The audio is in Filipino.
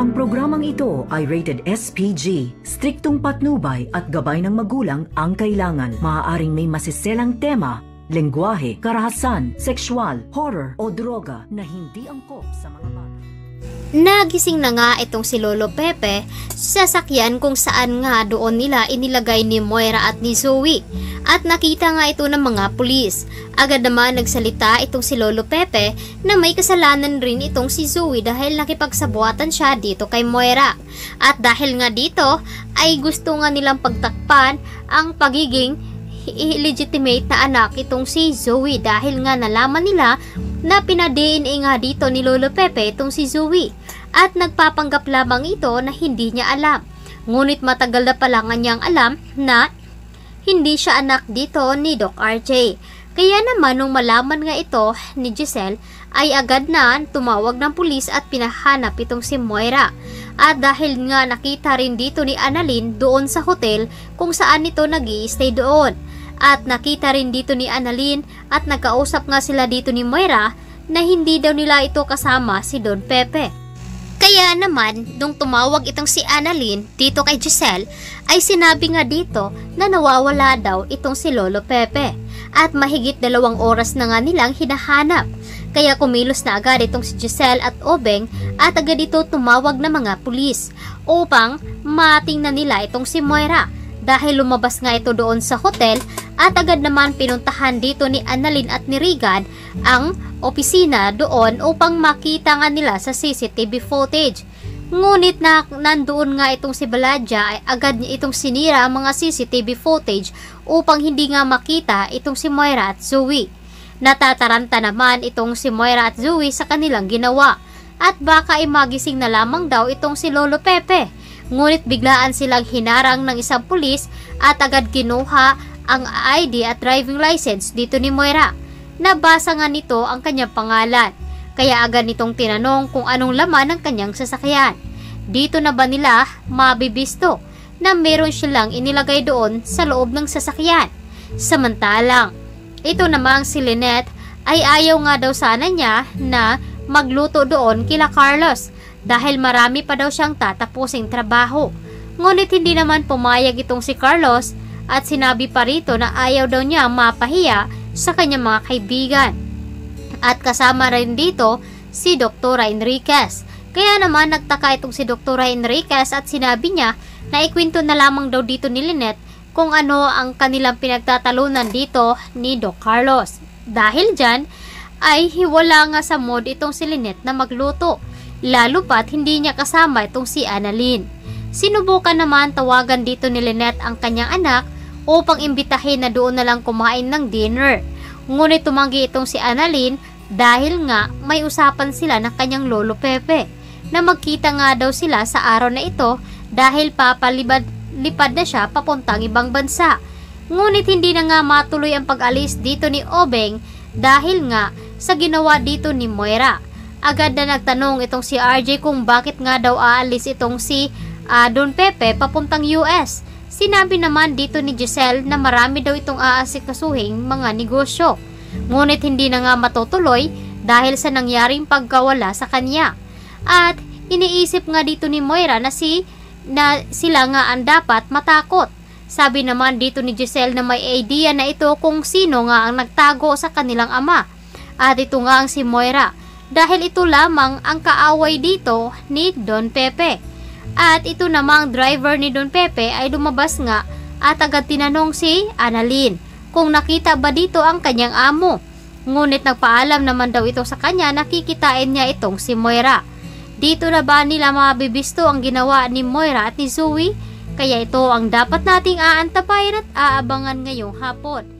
Ang programang ito ay rated SPG. Striktong patnubay at gabay ng magulang ang kailangan. Maaaring may masiselang tema, lengguwahe, karahasan, sexual, horror o droga na hindi angkop sa mga bata. Nagising na nga itong si Lolo Pepe sa sasakyan kung saan nga doon nila inilagay ni Moira at ni Zoe. At nakita nga ito ng mga pulis. Agad naman nagsalita itong si Lolo Pepe na may kasalanan rin itong si Zoe dahil nakipagsabuatan siya dito kay Moira. At dahil nga dito ay gusto nga nilang pagtakpan ang pagiging illegitimate na anak itong si Zoe dahil nga nalaman nila na pina-DNA nga dito ni Lolo Pepe itong si Zoe at nagpapanggap lamang ito na hindi niya alam. Ngunit matagal na pala nga niyang alam na hindi siya anak dito ni Doc RJ. Kaya naman nung malaman nga ito ni Giselle ay agad na tumawag ng pulis at pinahanap itong si Moira. At dahil nga nakita rin dito ni Annalyn doon sa hotel kung saan ito nag-i-stay doon. At nakita rin dito ni Annalyn at nagkausap nga sila dito ni Moira na hindi daw nila ito kasama si Don Pepe. Kaya naman, nung tumawag itong si Annalyn dito kay Giselle, ay sinabi nga dito na nawawala daw itong si Lolo Pepe. At mahigit 2 oras na nga nilang hinahanap. Kaya kumilos na agad itong si Giselle at Obeng at agad ito tumawag ng mga pulis upang matingnan nila itong si Moira. Dahil lumabas nga ito doon sa hotel at agad naman pinuntahan dito ni Annalyn at ni Regan ang opisina doon upang makita nga nila sa CCTV footage. Ngunit na nandoon nga itong si Baladja ay agad niya itong sinira ang mga CCTV footage upang hindi nga makita itong si Moira at Zoe. Natataranta naman itong si Moira at Zoe sa kanilang ginawa at baka ay magising na lamang daw itong si Lolo Pepe. Ngunit biglaan silang hinarang ng isang pulis at agad kinuha ang ID at driving license dito ni Moira. Nabasa nga nito ang kanyang pangalan, kaya agad nitong tinanong kung anong laman ng kanyang sasakyan. Dito na ba nila mabibisto na meron silang inilagay doon sa loob ng sasakyan? Samantalang, ito namang si Lynette ay ayaw nga daw sana niya na magluto doon kila Carlos dahil marami pa daw siyang tatapusing trabaho. Ngunit hindi naman pumayag itong si Carlos at sinabi pa rito na ayaw daw niya mapahiya sa kanyang mga kaibigan. At kasama rin dito si Dr. Enriquez. Kaya naman nagtaka itong si Dr. Enriquez at sinabi niya na ikwento na lamang daw dito ni Lynette kung ano ang kanilang pinagtatalunan dito ni Doc Carlos. Dahil dyan ay hiwala nga sa mood itong si Lynette na magluto, lalo pat hindi niya kasama itong si Annalyn. Sinubukan naman tawagan dito ni Lynette ang kanyang anak upang imbitahin na doon na lang kumain ng dinner. Ngunit tumanggi itong si Annalyn dahil nga may usapan sila ng kanyang Lolo Pepe na magkita nga daw sila sa araw na ito dahil papalipad na siya papuntang ibang bansa. Ngunit hindi na nga matuloy ang pag-alis dito ni Obeng dahil nga sa ginawa dito ni Moira. Agad na nagtanong itong si RJ kung bakit nga daw aalis itong si Don Pepe papuntang US. Sinabi naman dito ni Giselle na marami daw itong aasikasuhing mga negosyo. Ngunit hindi na nga matutuloy dahil sa nangyaring pagkawala sa kanya. At iniisip nga dito ni Moira na sila nga ang dapat matakot. Sabi naman dito ni Giselle na may idea na ito kung sino nga ang nagtago sa kanilang ama. At ito nga ang si Moira dahil ito lamang ang kaaway dito ni Don Pepe. At ito namang driver ni Don Pepe ay lumabas nga at agad tinanong si Annalyn kung nakita ba dito ang kanyang amo. Ngunit nagpaalam naman daw ito sa kanya na kikitain niya itong si Moira. Dito na ba nila mabibisto ang ginawa ni Moira at ni Zoe? Kaya ito ang dapat nating aantabayan at aabangan ngayong hapon.